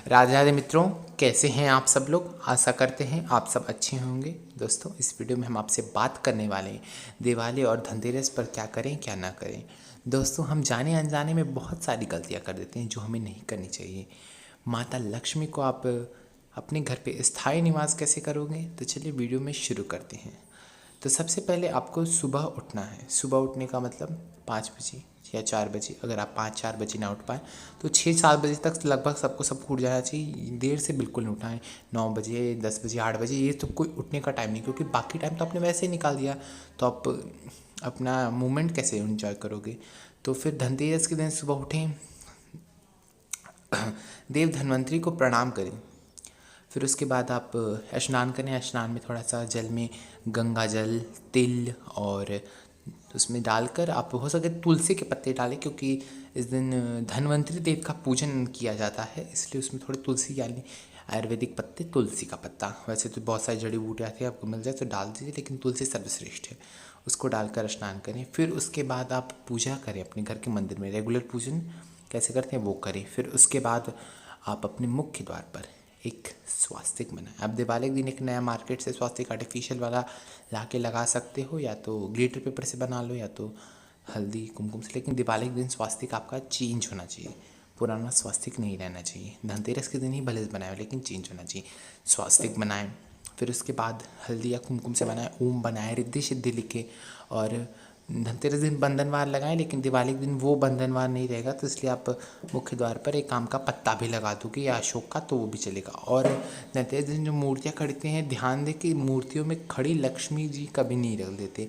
राधे राधे मित्रों, कैसे हैं आप सब लोग। आशा करते हैं आप सब अच्छे होंगे। दोस्तों, इस वीडियो में हम आपसे बात करने वाले हैं दिवाली और धनतेरस पर क्या करें क्या ना करें। दोस्तों, हम जाने अनजाने में बहुत सारी गलतियां कर देते हैं जो हमें नहीं करनी चाहिए। माता लक्ष्मी को आप अपने घर पे स्थायी निवास कैसे करोगे, तो चलिए वीडियो में शुरू करते हैं। तो सबसे पहले आपको सुबह उठना है। सुबह उठने का मतलब 5 बजे या 4 बजे। अगर आप 5-4 बजे ना उठ पाए तो 6-7 बजे तक लगभग सबको सब उठ जाना चाहिए। देर से बिल्कुल नहीं उठाएं। 9 बजे, 10 बजे, 8 बजे ये तो कोई उठने का टाइम नहीं, क्योंकि बाकी टाइम तो आपने वैसे ही निकाल दिया, तो आप अपना मोमेंट कैसे एंजॉय करोगे। तो फिर धनतेरस के दिन सुबह उठें, देव धन्वंतरी को प्रणाम करें। फिर उसके बाद आप स्नान करें। स्नान में थोड़ा सा जल में गंगा जल, तिल और उसमें डालकर आप हो सके तुलसी के पत्ते डालें, क्योंकि इस दिन धन्वंतरी देव का पूजन किया जाता है, इसलिए उसमें थोड़े तुलसी डालें। आयुर्वेदिक पत्ते, तुलसी का पत्ता, वैसे तो बहुत सारी जड़ी बूटियाँ आती है, आपको मिल जाए तो डाल दीजिए, लेकिन तुलसी सर्वश्रेष्ठ है। उसको डालकर स्नान करें। फिर उसके बाद आप पूजा करें अपने घर के मंदिर में। रेगुलर पूजन कैसे करते हैं वो करें। फिर उसके बाद आप अपने मुख्य द्वार पर एक स्वास्तिक बनाएं। आप दिवाली के दिन एक नया मार्केट से स्वास्तिक आर्टिफिशियल वाला ला के लगा सकते हो, या तो ग्लिटर पेपर से बना लो, या तो हल्दी कुमकुम से। लेकिन दिवाली के दिन स्वास्तिक आपका चेंज होना चाहिए, पुराना स्वास्तिक नहीं रहना चाहिए। धनतेरस के दिन ही भले से बनाए, लेकिन चेंज होना चाहिए। स्वास्तिक बनाएं। फिर उसके बाद हल्दी या कुमकुम से बनाएं, ओम बनाएं, रिद्धि सिद्धि लिखे। और धनतेरस दिन बंधनवार लगाएं, लेकिन दिवाली के दिन वो बंधनवार नहीं रहेगा, तो इसलिए आप मुख्य द्वार पर एक आम का पत्ता भी लगा दोगे या अशोक का, तो वो भी चलेगा। और धनतेरस दिन जो मूर्तियाँ खरीदते हैं, ध्यान दें कि मूर्तियों में खड़ी लक्ष्मी जी कभी नहीं रख देते,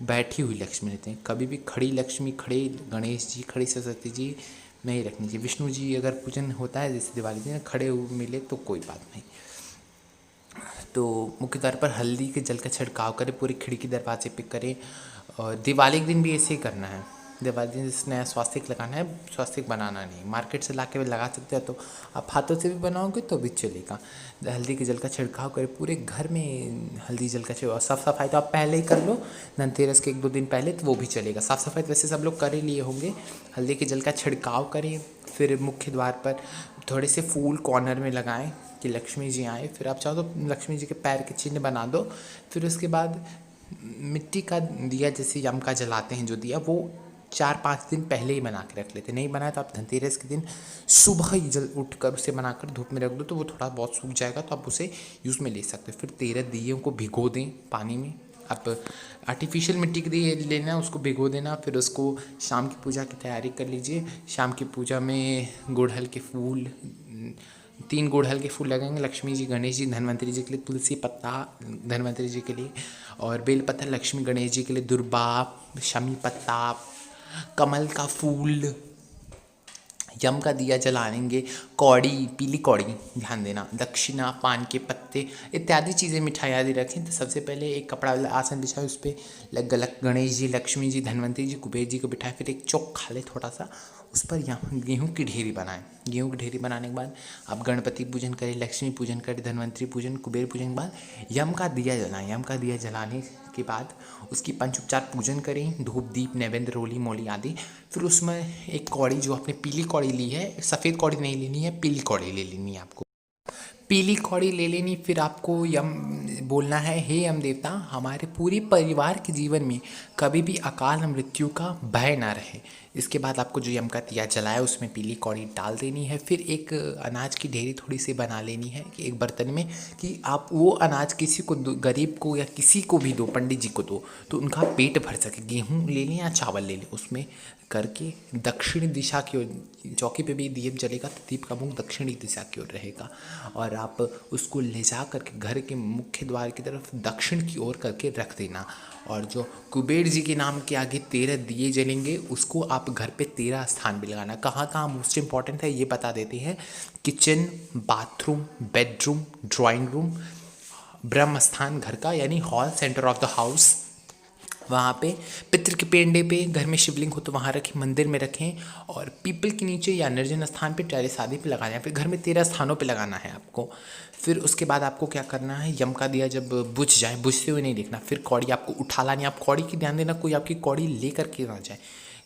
बैठी हुई लक्ष्मी रहते हैं। कभी भी खड़ी लक्ष्मी, खड़े गणेश जी, खड़ी सरस्वती जी नहीं रखनी चाहिए। विष्णु जी अगर पूजन होता है जैसे दिवाली दिन खड़े हुए मिले तो कोई बात नहीं। तो मुख्य द्वार पर हल्दी के जल का छिड़काव करें, पूरी खिड़की दरवाजे पे करें। और दिवाली के दिन भी ऐसे ही करना है। दिवाली के दिन जैसे नया स्वास्तिक लगाना है, स्वास्तिक बनाना नहीं। मार्केट से ला के भी लगा सकते हो, तो आप हाथों से भी बनाओगे तो भी चलेगा। हल्दी के जल का छिड़काव करें पूरे घर में। हल्दी जल का छिड़काव, साफ़ सफाई तो आप पहले ही कर लो, धनतेरस के 1-2 दिन पहले, तो वो भी चलेगा। साफ़ सफाई तो वैसे सब लोग कर ही लिए होंगे। हल्दी के जल का छिड़काव करें। फिर मुख्य द्वार पर थोड़े से फूल कॉर्नर में लगाएं कि लक्ष्मी जी आए। फिर आप चाहो तो लक्ष्मी जी के पैर के चिन्ह बना दो। फिर उसके बाद मिट्टी का दिया, जैसे यम का जलाते हैं जो दिया, वो 4-5 दिन पहले ही बना के रख लेते। नहीं बनाए तो आप धनतेरस के दिन सुबह ही जल उठकर उसे बनाकर धूप में रख दो, तो वो थोड़ा बहुत सूख जाएगा, तो आप उसे यूज़ में ले सकते हो। फिर 13 दियों को भिगो दें पानी में। आप आर्टिफिशियल मिट्टी के दिए लेना, उसको भिगो देना। फिर उसको शाम की पूजा की तैयारी कर लीजिए। शाम की पूजा में गुड़हल के फूल, 3 गुड़हल के फूल लगेंगे, लक्ष्मी जी, गणेश जी, धन्वंतरी जी के लिए तुलसी पत्ता धन्वंतरी जी के लिए, और बेल पत्थर लक्ष्मी गणेश जी के लिए, दुर्बा, शमी पत्ता, कमल का फूल, यम का दिया जलाएंगे, कौड़ी, पीली कौड़ी ध्यान देना, दक्षिणा, पान के पत्ते इत्यादि चीज़ें, मिठाई आदि रखें। तो सबसे पहले एक कपड़ा वाला आसन बिछाए, उस पर गणेश जी, लक्ष्मी जी, धन्वंतरी जी, कुबेर जी को बिठाएं। फिर एक चौक खा ले थोड़ा सा, उस पर यहाँ गेहूँ की ढेरी बनाएं। गेहूँ की ढेरी बनाने के बाद आप गणपति पूजन करें, लक्ष्मी पूजन करें, धन्वंतरी पूजन, कुबेर पूजन के बाद यम का दिया जलाएं। यम का दिया जलाने के बाद उसकी पंचोपचार पूजन करें, धूप दीप नैवेद्य रोली मोली आदि। फिर उसमें एक कौड़ी, जो आपने पीली कौड़ी ली है, सफ़ेद कौड़ी नहीं लेनी है, पीली कौड़ी ले लेनी है आपको। पीली कौड़ी ले लेनी। फिर आपको यम बोलना है, हे यम देवता, हमारे पूरे परिवार के जीवन में कभी भी अकाल मृत्यु का भय ना रहे। इसके बाद आपको जो यम का दिया जलाया उसमें पीली कौड़ी डाल देनी है। फिर एक अनाज की ढेरी थोड़ी सी बना लेनी है कि एक बर्तन में, कि आप वो अनाज किसी को गरीब को या किसी को भी दो, पंडित जी को दो, तो उनका पेट भर सके। गेहूँ ले लें या चावल ले लें, उसमें करके दक्षिण दिशा की ओर, चौकी पे भी दीप जलेगा तो दीप का मुख दक्षिणी दिशा की ओर रहेगा। और आप उसको ले जा करके घर के मुख्य द्वार की तरफ दक्षिण की ओर करके रख देना। और जो कुबेर जी के नाम के आगे 13 दिए जलेंगे, उसको आप घर पे 13 स्थान भी लगाना। कहाँ कहाँ मोस्ट इंपॉर्टेंट है ये बता देते हैं। Kitchen, bathroom, bedroom, drawing room, ब्रह्म स्थान घर का यानी hall, centre of the house, वहाँ पे पितृ के पेंडे पे, घर में शिवलिंग हो तो वहाँ रखें, मंदिर में रखें, और पीपल के नीचे या निर्जन स्थान पे, टेरेस आदि पे लगाना है। फिर घर में 13 स्थानों पे लगाना है आपको। फिर उसके बाद आपको क्या करना है, यम का दिया जब बुझ जाए, बुझते हुए नहीं देखना, फिर कौड़ी आपको उठा लानी। आप कौड़ी की ध्यान देना, कोई आपकी कौड़ी ले करके ना जाए,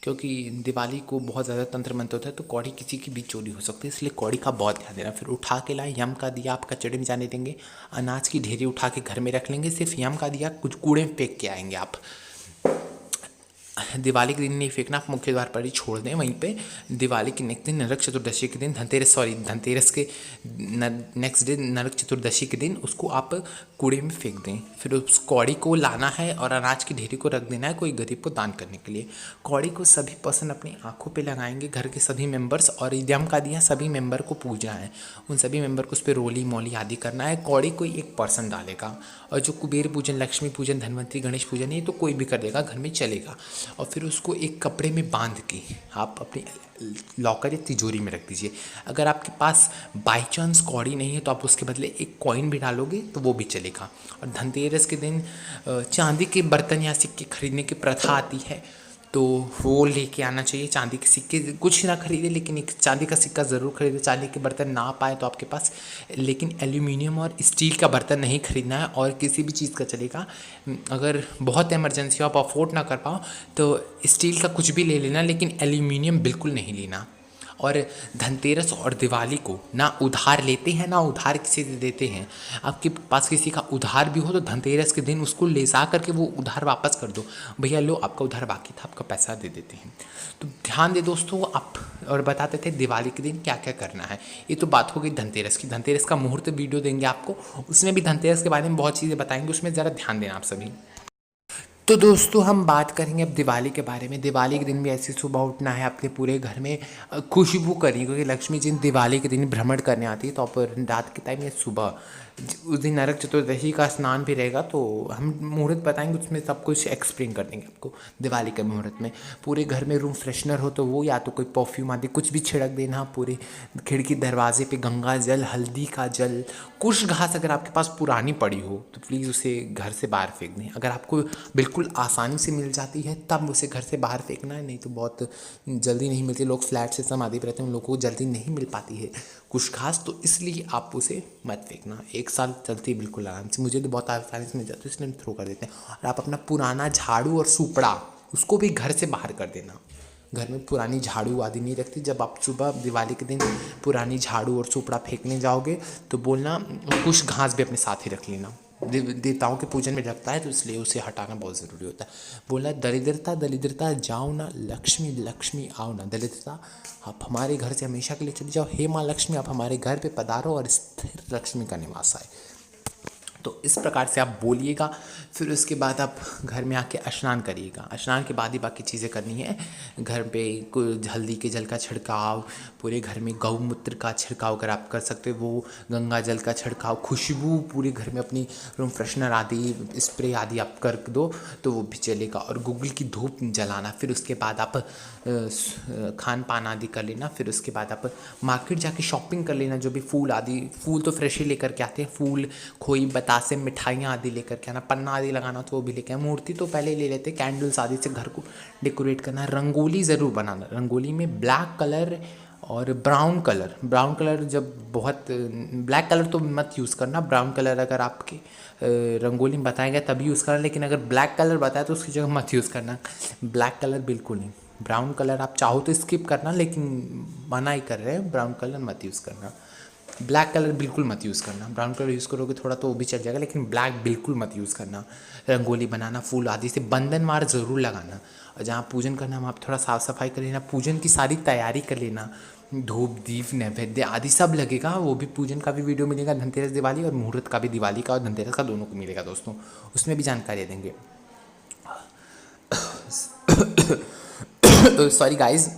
क्योंकि दिवाली को बहुत ज़्यादा तंत्र मंत्र होता है, तो कौड़ी किसी की भी चोरी हो सकती है, इसलिए कौड़ी का बहुत ध्यान देना। फिर उठा के लाए, यम का दिया आपका चढ़े में जाने देंगे, अनाज की ढेरी उठा के घर में रख लेंगे, सिर्फ यम का दिया कुछ कूड़े में फेंक के आएंगे आप। दिवाली के दिन नहीं फेंकना, आप मुख्य द्वार पर ही छोड़ दें वहीं पे। दिवाली के नेक्स्ट दिन नरक चतुर्दशी के दिन, धनतेरस के नेक्स्ट डे नरक चतुर्दशी के दिन उसको आप कूड़े में फेंक दें। फिर उस कौड़ी को लाना है और अनाज की ढेरी को रख देना है कोई गरीब को दान करने के लिए। कौड़ी को सभी पर्सन अपनी आंखों पे लगाएंगे, घर के सभी मेंबर्स, और यम का दिया सभी मेंबर को पूजना है, उन सभी मेंबर को उस पर रोली मोली आदि करना है। कौड़ी कोई एक पर्सन डालेगा, और जो कुबेर पूजन, लक्ष्मी पूजन, धनवंतरी, गणेश पूजन है तो कोई भी कर देगा, घर में चलेगा। और फिर उसको एक कपड़े में बांध के आप अपनी लॉकर या तिजोरी में रख दीजिए। अगर आपके पास बाई चांस कौड़ी नहीं है तो आप उसके बदले एक कॉइन भी डालोगे तो वो भी चलेगा। और धनतेरस के दिन चांदी के बर्तन या सिक्के खरीदने की प्रथा आती है, तो वो लेके आना चाहिए। चांदी के सिक्के कुछ ना खरीदे, लेकिन एक चांदी का सिक्का ज़रूर खरीदे। चांदी के बर्तन ना पाए तो आपके पास, लेकिन एल्यूमिनियम और स्टील का बर्तन नहीं खरीदना है, और किसी भी चीज़ का चलेगा। अगर बहुत इमरजेंसी हो, आप अफोर्ड ना कर पाओ, तो स्टील का कुछ भी ले लेना, लेकिन एल्यूमिनियम बिल्कुल नहीं लेना। और धनतेरस और दिवाली को ना उधार लेते हैं ना उधार किसी से देते हैं। आपके पास किसी का उधार भी हो तो धनतेरस के दिन उसको ले जा करके वो उधार वापस कर दो, भैया लो आपका उधार बाकी था, आपका पैसा दे देते हैं। तो ध्यान दे दोस्तों आप। और बताते थे दिवाली के दिन क्या क्या करना है। ये तो बात हो गई धनतेरस की। धनतेरस का मुहूर्त वीडियो देंगे आपको, उसमें भी धनतेरस के बारे में बहुत चीज़ें बताएंगे, उसमें ज़रा ध्यान देना आप सभी। तो दोस्तों हम बात करेंगे अब दिवाली के बारे में। दिवाली के दिन भी ऐसे सुबह उठना है, अपने पूरे घर में खुशबू करनी, क्योंकि लक्ष्मी जी दिवाली के दिन भ्रमण करने आती है। तो आप रात के टाइम या सुबह, उस दिन नरक चतुर्दशी का स्नान भी रहेगा, तो हम मुहूर्त बताएंगे, उसमें सब कुछ एक्सप्लेन कर देंगे आपको। दिवाली के मुहूर्त में पूरे घर में रूम फ्रेशनर हो तो वो, या तो कोई परफ्यूम आदि कुछ भी छिड़क देना। पूरे खिड़की दरवाजे पे गंगा जल, हल्दी का जल, कुश घास अगर आपके पास पुरानी पड़ी हो तो प्लीज़ उसे घर से बाहर फेंक दें। अगर आपको बिल्कुल आसानी से मिल जाती है तब उसे घर से बाहर फेंकना है, नहीं तो बहुत जल्दी नहीं मिलती। लोग फ्लैट सिस्टम आदि पर रहते हैं, उन लोगों को जल्दी नहीं मिल पाती है कुछ खास, तो इसलिए आप उसे मत फेंकना। एक साल चलती है बिल्कुल आराम से, मुझे तो बहुत आसानी से मिल जाती है, इसलिए थ्रो कर देते हैं। और आप अपना पुराना झाड़ू और सुपड़ा उसको भी घर से बाहर कर देना। घर में पुरानी झाड़ू आदि नहीं रखती। जब आप सुबह दिवाली के दिन पुरानी झाड़ू और सुपड़ा फेंकने जाओगे तो बोलना कुछ घास भी अपने साथ ही रख लेना। देवताओं के पूजन में लगता है, तो इसलिए उसे हटाना बहुत ज़रूरी होता है। बोला दरिद्रता दरिद्रता जाओ ना, लक्ष्मी लक्ष्मी आओ ना। दरिद्रता आप हमारे घर से हमेशा के लिए चली जाओ, हे माँ लक्ष्मी आप हमारे घर पे पधारो और स्थिर लक्ष्मी का निवास आए। तो इस प्रकार से आप बोलिएगा। फिर उसके बाद आप घर में आके स्नान करिएगा। स्नान के बाद ही बाकी चीज़ें करनी है। घर पे कुछ हल्दी के जल का छिड़काव, पूरे घर में गौमूत्र का छिड़काव अगर आप कर सकते हो, वो गंगा जल का छिड़काव, खुशबू पूरे घर में अपनी रूम फ्रेशनर आदि स्प्रे आदि आप कर दो तो वो भी चलेगा। और गूगल की धूप जलाना। फिर उसके बाद आप खान पान आदि कर लेना। फिर उसके बाद आप मार्केट जाके शॉपिंग कर लेना। जो भी फूल आदि, फूल तो फ्रेश ही लेकर के आते हैं, फूल खोई बतासे मिठाइयाँ आदि लेकर के आना। पन्ना आदि लगाना तो वो भी लेके आना। मूर्ति तो पहले ले लेते, कैंडल्स आदि से घर को डेकोरेट करना। रंगोली ज़रूर बनाना। रंगोली में ब्लैक कलर और ब्राउन कलर जब बहुत, ब्लैक कलर तो मत यूज़ करना। ब्राउन कलर अगर आपके रंगोली में बताया गया तभी यूज़ करना, लेकिन अगर ब्लैक कलर बताया तो उसकी जगह मत यूज़ करना। ब्लैक कलर बिल्कुल नहीं। ब्राउन कलर आप चाहो तो स्किप करना, लेकिन मना ही कर रहे हैं, ब्राउन कलर मत यूज़ करना। ब्लैक कलर बिल्कुल मत यूज़ करना। ब्राउन कलर यूज़ करोगे थोड़ा तो वो भी चल जाएगा, लेकिन ब्लैक बिल्कुल मत यूज़ करना। रंगोली बनाना, फूल आदि से बंधनवार ज़रूर लगाना। और जहाँ पूजन करना वहाँ थोड़ा साफ़ सफाई कर लेना। पूजन की सारी तैयारी कर लेना। धूप दीप नैवेद्य आदि सब लगेगा। वो भी पूजन का भी वीडियो मिलेगा, धनतेरस दिवाली, और मुहूर्त का भी दिवाली का और धनतेरस का दोनों को मिलेगा दोस्तों, उसमें भी जानकारी देंगे। Sorry guys.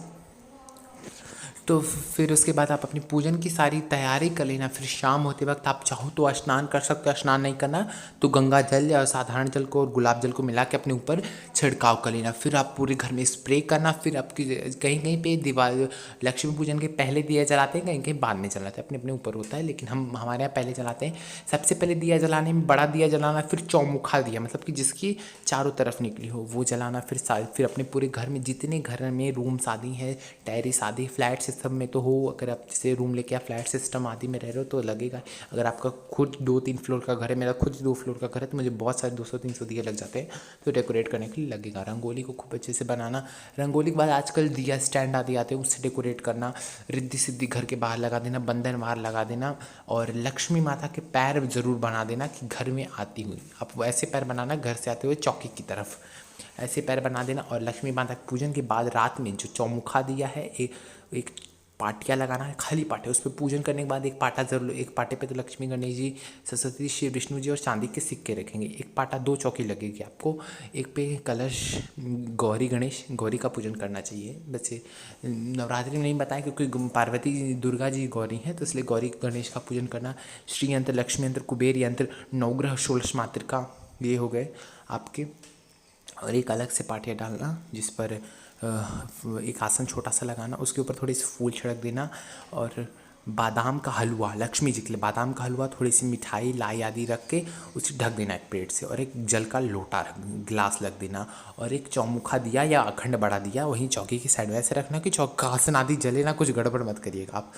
तो फिर उसके बाद आप अपनी पूजन की सारी तैयारी कर लेना। फिर शाम होते वक्त आप चाहो तो स्नान कर सकते हो। स्नान नहीं करना तो गंगा जल या साधारण जल को और गुलाब जल को मिला के अपने ऊपर छिड़काव कर लेना। फिर आप पूरे घर में स्प्रे करना। फिर आपकी कहीं कहीं पे दिवाली लक्ष्मी पूजन के पहले दिया जलाते हैं, कहीं कहीं बाद में जलाते हैं, अपने अपने ऊपर होता है, लेकिन हम हमारे यहाँ पहले जलाते हैं। सबसे पहले दिया जलाने में बड़ा दिया जलाना, फिर चौमुखा दिया, मतलब कि जिसकी चारों तरफ निकली हो वो जलाना। फिर अपने पूरे घर में जितने घर में रूम्स आदि हैं, टेरेस आदि, फ्लैट सब में तो हो, अगर आप जैसे रूम लेके या फ्लैट सिस्टम आदि में रह रहे हो तो लगेगा। अगर आपका खुद 2-3 फ्लोर का घर है, मेरा खुद 2 फ्लोर का घर है, तो मुझे बहुत सारे 200-300 दिए लग जाते हैं, तो डेकोरेट करने के लिए लगेगा। रंगोली को खूब अच्छे से बनाना, रंगोली के बाद आजकल दिया स्टैंड आदि आते हैं, उससे डेकोरेट करना, रिद्धि सिद्धि घर के बाहर लगा देना, बंधन बाहर लगा देना, और लक्ष्मी माता के पैर ज़रूर बना देना कि घर में आती हुई, आप वैसे पैर बनाना घर से आते हुए चौकी की तरफ, ऐसे पैर बना देना। और लक्ष्मी माता के पूजन के बाद रात में जो चौमुखा दिया है, एक पाटिया लगाना है, खाली पाटिया, उस पर पूजन करने के बाद एक पाटा जरूर, एक पाटे पे तो लक्ष्मी, गणेश जी, सरस्वती जी, शिव, विष्णु जी और चांदी के सिक्के रखेंगे। एक पाटा 2 चौकी लगेगी आपको, एक पे कलश, गौरी गणेश, गौरी का पूजन करना चाहिए। वैसे नवरात्रि में नहीं बताएं क्योंकि पार्वती दुर्गा जी गौरी हैं, तो इसलिए गौरी गणेश का पूजन करना। श्री यंत्र, लक्ष्मी यंत्र, कुबेर यंत्र, नवग्रह, 16 मातृका, ये हो गए आपके। और एक अलग से पाटिया डालना जिस पर एक आसन छोटा सा लगाना, उसके ऊपर थोड़ी सी फूल छिड़क देना, और बादाम का हलवा, लक्ष्मी जी के लिए बादाम का हलवा, थोड़ी सी मिठाई, लाई आदि रख के उसे ढक देना एक प्लेट से, और एक जल का लोटा गिलास रख देना, और एक चौमुखा दिया या अखंड बड़ा दिया वहीं चौकी की साइड में ऐसे रखना कि चौक का आसन आदि जले ना, कुछ गड़बड़ मत करिएगा आप।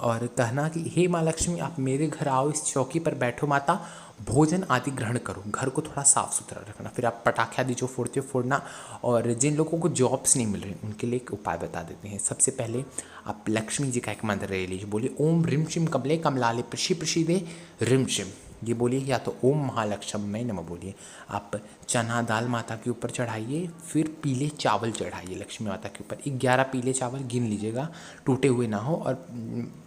और कहना कि हे माँ लक्ष्मी, आप मेरे घर आओ, इस चौकी पर बैठो माता, भोजन आदि ग्रहण करो। घर को थोड़ा साफ सुथरा रखना। फिर आप पटाखे आदि जो फोड़ते हो फोड़ना। और जिन लोगों को जॉब्स नहीं मिल रही उनके लिए एक उपाय बता देते हैं। सबसे पहले आप लक्ष्मी जी का एक मंत्र ले लीजिए, बोलिए ओम ह्रीं श्रीं कमले कमलाले प्रसीदे ह्रीं श्रीं, ये बोलिए, या तो ओम महालक्ष्मी नमः बोलिए। आप चना दाल माता के ऊपर चढ़ाइए, फिर पीले चावल चढ़ाइए लक्ष्मी माता के ऊपर। 11 पीले चावल गिन लीजिएगा, टूटे हुए ना हो, और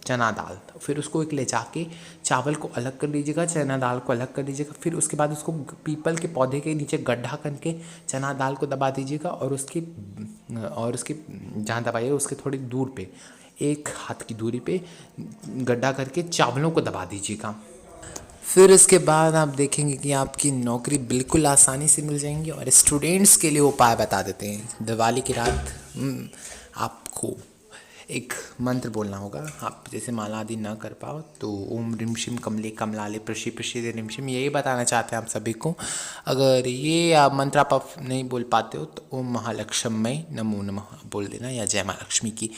चना दाल। फिर उसको एक ले जाके चावल को अलग कर लीजिएगा, चना दाल को अलग कर लीजिएगा। फिर उसके बाद उसको पीपल के पौधे के नीचे गड्ढा करके चना दाल को दबा दीजिएगा, और उसके जहाँ दबाइए उसके थोड़ी दूर पे, 1 हाथ की दूरी पे गड्ढा करके चावलों को दबा दीजिएगा। फिर उसके बाद आप देखेंगे कि आपकी नौकरी बिल्कुल आसानी से मिल जाएंगी। और स्टूडेंट्स के लिए उपाय बता देते हैं। दिवाली की रात आपको एक मंत्र बोलना होगा। आप जैसे माला आदि ना कर पाओ तो ओम ह्रीं श्रीं कमले कमलाले प्रसीदे ह्रीं श्रीं, यही बताना चाहते हैं आप सभी को। अगर ये आप मंत्र आप नहीं बोल पाते हो तो ओम महालक्ष्मी नमो नमः बोल देना, या जय माँ लक्ष्मी की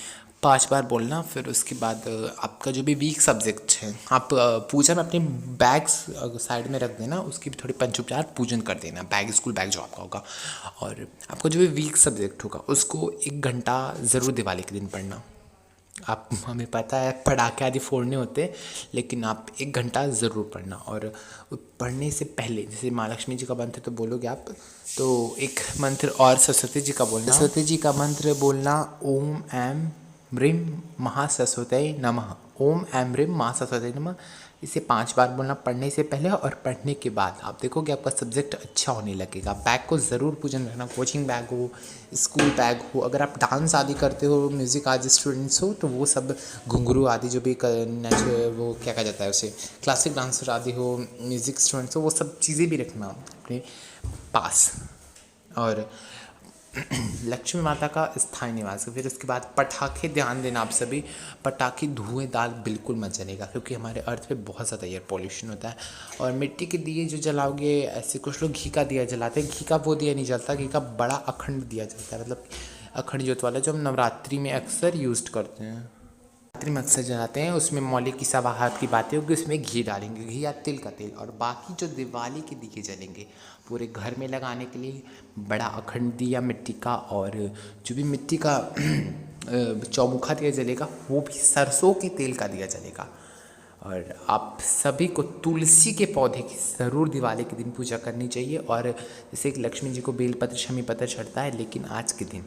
5 बार बोलना। फिर उसके बाद आपका जो भी वीक सब्जेक्ट है, आप पूजा में अपने बैग्स साइड में रख देना, उसकी भी थोड़ी पंचोपचार पूजन कर देना, बैग, स्कूल बैग जो आपका होगा। और आपका जो भी वीक सब्जेक्ट होगा उसको 1 घंटा ज़रूर दिवाली के दिन पढ़ना। आप, हमें पता है पटाखे आदि फोड़ने होते हैं, लेकिन आप 1 घंटा ज़रूर पढ़ना। और पढ़ने से पहले जैसे माँ लक्ष्मी जी का मंत्र तो बोलोगे आप, तो एक मंत्र और सरस्वती जी का बोलना। सरस्वती जी का मंत्र बोलना, ओम ऐं ह्रीं महासरस्वती नमः, ओम ऐं ह्रीं महासरस्वती नमः। इसे 5 बार बोलना पढ़ने से पहले और पढ़ने के बाद। आप देखोगे आपका सब्जेक्ट अच्छा होने लगेगा। बैग को ज़रूर पूजन रखना, कोचिंग बैग हो, स्कूल बैग हो। अगर आप डांस आदि करते हो, म्यूज़िक आदि स्टूडेंट्स हो, तो वो सब घुंघरू आदि जो भी वो क्या कहा जाता है उसे, क्लासिक डांसर आदि हो, म्यूज़िक स्टूडेंट्स हो, वो सब चीज़ें भी रखना अपने पास। और लक्ष्मी माता का स्थायी निवास। फिर उसके बाद पटाखे, ध्यान देना आप सभी, पटाखे धुएंदार बिल्कुल मत जलेगा क्योंकि हमारे अर्थ पे बहुत ज़्यादा एयर पॉल्यूशन होता है। और मिट्टी के दिए जो जलाओगे, ऐसे कुछ लोग घी का दिया जलाते हैं, घी का वो दिया नहीं जलता, घी का बड़ा अखंड दिया जलता है, मतलब अखंड ज्योत वाला, जो हम नवरात्रि में अक्सर यूज़ करते हैं, नवरात्रि में अक्सर जलाते हैं। उसमें मौलिक की सवाहत की बातें होगी, उसमें घी डालेंगे, घी या तिल का तेल। और बाकी जो दिवाली के दिए जलेंगे पूरे घर में लगाने के लिए, बड़ा अखंड दिया मिट्टी का, और जो भी मिट्टी का चौमुखा दिया जलेगा वो भी सरसों के तेल का दिया जलेगा। और आप सभी को तुलसी के पौधे की ज़रूर दिवाली के दिन पूजा करनी चाहिए। और जैसे कि लक्ष्मी जी को बेलपत्र, शमी पत्र चढ़ता है, लेकिन आज के दिन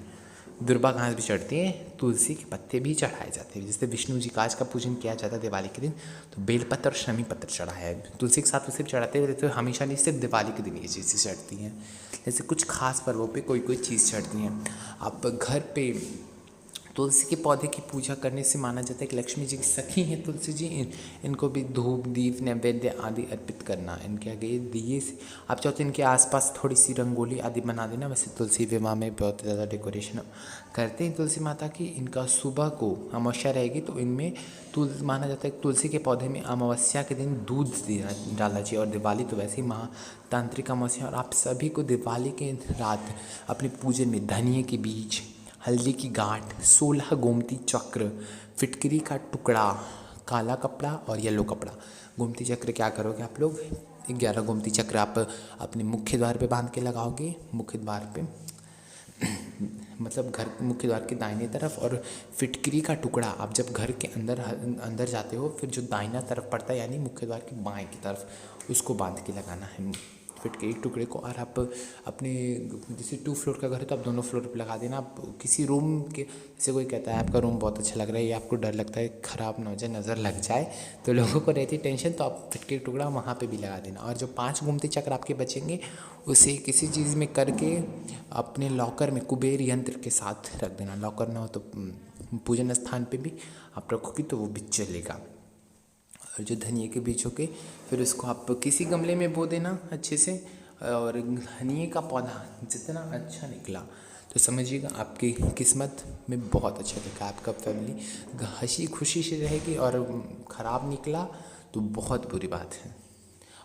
दुर्बा घास भी चढ़ती है, तुलसी के पत्ते भी चढ़ाए जाते हैं। जैसे विष्णु जी का आज का पूजन किया जाता है दिवाली के दिन, तो बेलपत्र और शमी पत्र चढ़ाया है। तुलसी के साथ उसे भी चढ़ाते हैं, तो हमेशा नहीं, सिर्फ दिवाली के दिन ये चीज़ें चढ़ती हैं। जैसे कुछ खास पर्वों पे कोई चीज़ चढ़ती हैं। आप घर पे तुलसी के पौधे की पूजा करने से माना जाता है कि लक्ष्मी जी की सखी हैं तुलसी जी, इनको भी धूप, दीप, नैवेद्य आदि अर्पित करना। इनके आगे दिए से आप चाहते हैं इनके आसपास थोड़ी सी रंगोली आदि बना देना। वैसे तुलसी विवाह में बहुत ज़्यादा डेकोरेशन करते हैं तुलसी माता की। इनका सुबह को अमावस्या रहेगी तो इनमें माना जाता है कि तुलसी के पौधे में अमावस्या के दिन दूध डालना चाहिए। और दिवाली तो वैसे ही महातांत्रिक अमावस्या। और आप सभी को दिवाली के रात अपने पूजन में धनिये के बीज, हल्दी की गांठ, 16 गोमती चक्र, फिटकरी का टुकड़ा, काला कपड़ा और येलो कपड़ा। गोमती चक्र क्या करोगे आप लोग, 11 गोमती चक्र आप अपने मुख्य द्वार पे बांध के लगाओगे, मुख्य द्वार पे मतलब घर मुख्य द्वार के दाहिने तरफ। और फिटकरी का टुकड़ा आप जब घर के अंदर जाते हो, फिर जो दाहिना तरफ पड़ता है यानी मुख्य द्वार की बाएं की तरफ, उसको बांध के लगाना है फिटकरी के टुकड़े को। और आप अपने जैसे 2 फ्लोर का घर है तो आप दोनों फ्लोर पे लगा देना। आप किसी रूम के, जैसे कोई कहता है आपका रूम बहुत अच्छा लग रहा है, या आपको डर लगता है ख़राब ना हो जाए, नज़र लग जाए, तो लोगों को रहती टेंशन, तो आप फिटकरी का टुकड़ा वहाँ पे भी लगा देना। और जो 5 गोमती चक्र आपके बचेंगे उसे किसी चीज़ में करके अपने लॉकर में कुबेर यंत्र के साथ रख देना। लॉकर ना हो तो पूजन स्थान पे भी आप रखोगे तो वो भी चलेगा। और जो धनिए के बीज होके फिर उसको आप किसी गमले में बो देना अच्छे से। और धनिए का पौधा जितना अच्छा निकला तो समझिएगा आपकी किस्मत में बहुत अच्छा लिखा, आपका फैमिली हंसी खुशी से रहेगी। और ख़राब निकला तो बहुत बुरी बात है,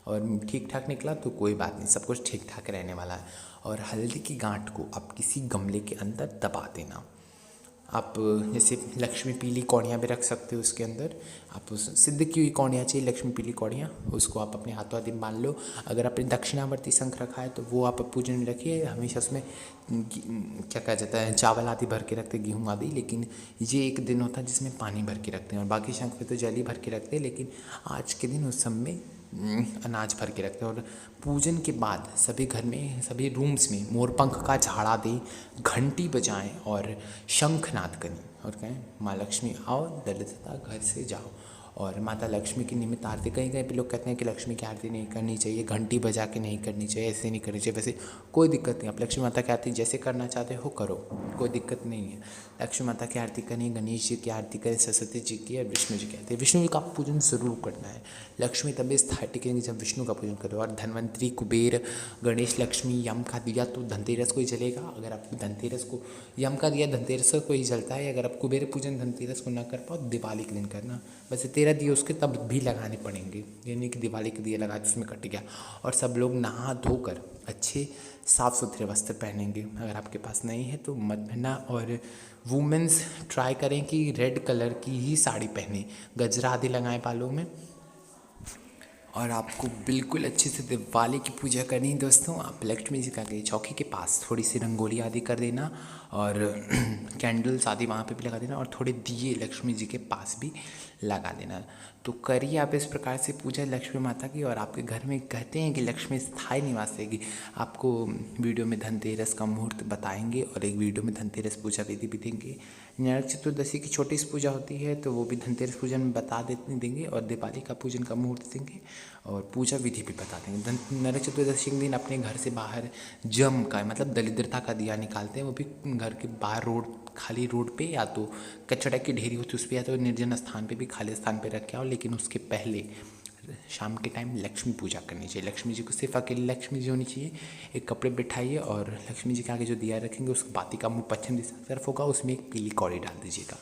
और ठीक ठाक निकला तो कोई बात नहीं, सब कुछ ठीक ठाक रहने वाला है। और हल्दी की गांठ को आप किसी गमले के अंदर दबा देना। आप जैसे लक्ष्मी पीली कौड़ियाँ भी रख सकते हो उसके अंदर। आप उस सिद्ध की हुई कौड़ियाँ चाहिए, लक्ष्मी पीली कौड़ियाँ, उसको आप अपने हाथों हाथ में बांध लो। अगर आपने दक्षिणावर्ती शंख रखा है तो वो आप पूजन में रखिए। हमेशा उसमें क्या कहा जाता है, चावल आदि भर के रखते, गेहूँ आदि, लेकिन ये एक दिन होता है जिसमें पानी भर के रखते हैं। और बाकी शंख पे तो जल ही भर के रखते हैं, लेकिन आज के दिन उस सब में अनाज भर के रखते हैं। और पूजन के बाद सभी घर में, सभी रूम्स में मोरपंख का झाड़ा दें, घंटी बजाएं और शंखनाद करें और कहें माँ लक्ष्मी आओ, दरिद्रता घर से जाओ। और माता लक्ष्मी की निमित्त आरती, कहीं कहीं पे लोग कहते हैं कि लक्ष्मी की आरती नहीं करनी चाहिए, घंटी बजा के नहीं करनी चाहिए, ऐसे नहीं करनी चाहिए। वैसे कोई दिक्कत नहीं, आप लक्ष्मी माता की आरती जैसे करना चाहते हो करो, कोई दिक्कत नहीं है। लक्ष्मी माता की आरती करें, गणेश जी की आरती करें, सरस्वती जी की और विष्णु जी की आरती। विष्णु जी का पूजन जरूर करना है। लक्ष्मी तभी स्थायी टिकेंगे जब विष्णु का पूजन करो। और धन्वंतरी, कुबेर, गणेश, लक्ष्मी, यम का दिया तो धनतेरस को ही जलेगा। अगर आप धनतेरस को, यम का दिया धनतेरस को ही जलता है। अगर आप कुबेर पूजन धनतेरस को ना कर पाओ, दिवाली के दिन करना। वैसे 13 दिए उसके तब भी लगाने पड़ेंगे, ये नहीं कि दिवाली के दिए लगा उसमें कट गया। और सब लोग नहा धोकर अच्छे साफ़ सुथरे वस्त्र पहनेंगे। अगर आपके पास नहीं है तो मत पहनना। और वुमेंस ट्राई करें कि रेड कलर की ही साड़ी पहने, गजरा आदि लगाएं बालों में। और आपको बिल्कुल अच्छे से दिवाली की पूजा करनी है दोस्तों। आप लक्ष्मी जी का के चौकी के पास थोड़ी सी रंगोली आदि कर देना, और कैंडल्स आदि वहाँ पे भी लगा देना, और थोड़े दिए लक्ष्मी जी के पास भी लगा देना। तो करिए आप इस प्रकार से पूजा लक्ष्मी माता की। और आपके घर में कहते हैं कि लक्ष्मी स्थायी निवास रहेगी। आपको वीडियो में धनतेरस का मुहूर्त बताएंगे, और एक वीडियो में धनतेरस पूजा विधि भी देंगे। नरक चतुर्दशी की छोटी सी पूजा होती है तो वो भी धनतेरस पूजन में बता देंगे, और दिवाली का पूजन का मुहूर्त देंगे, और पूजा विधि भी बता देंगे। नरक चतुर्दशी के दिन अपने घर से बाहर जम का मतलब दरिद्रता का दिया निकालते हैं, वो भी घर के बाहर रोड, खाली रोड पे, या तो कचड़ा की ढेरी होती है उस पर, या तो निर्जन स्थान पे भी, खाली स्थान पे रख के आओ। लेकिन उसके पहले शाम के टाइम लक्ष्मी पूजा करनी चाहिए। लक्ष्मी जी को सिर्फ अकेले लक्ष्मी जी होनी चाहिए। एक कपड़े बिठाइए और लक्ष्मी जी के आगे जो दिया रखेंगे उस बाती का मुँह पश्चिम दिशा की तरफ होगा, उसमें एक पीली कौड़ी डाल दीजिएगा।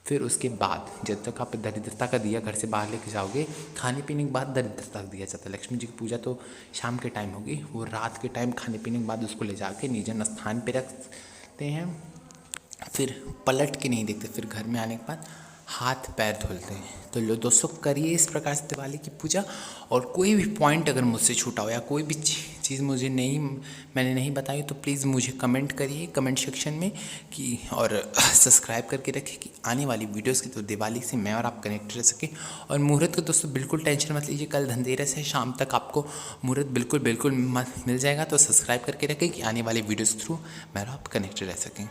फिर उसके बाद जब तक आप दरिद्रता का दिया घर से बाहर लेके जाओगे, खाने पीने के बाद दरिद्रता का दिया जाता है। लक्ष्मी जी की पूजा तो शाम के टाइम होगी, वो रात के टाइम खाने पीने के बाद उसको ले जाके निर्जन स्थान पे रखते हैं। फिर पलट के नहीं देखते, फिर घर में आने के बाद हाथ पैर धुलते हैं। तो लो दोस्तों, करिए इस प्रकार से दिवाली की पूजा। और कोई भी पॉइंट अगर मुझसे छूटा हो या कोई भी चीज़ मुझे मैंने नहीं बताई तो प्लीज़ मुझे कमेंट करिए कमेंट सेक्शन में कि, और सब्सक्राइब करके रखें कि आने वाली वीडियोस की तो दिवाली से मैं और आप कनेक्ट रह सकें। और मुहूर्त को दोस्तों बिल्कुल टेंशन मत लीजिए, कल धनतेरस है, शाम तक आपको मुहूर्त बिल्कुल मिल जाएगा। तो सब्सक्राइब करके रखें कि आने वाली वीडियोज़ के थ्रू मैं और आप कनेक्ट रह सकें।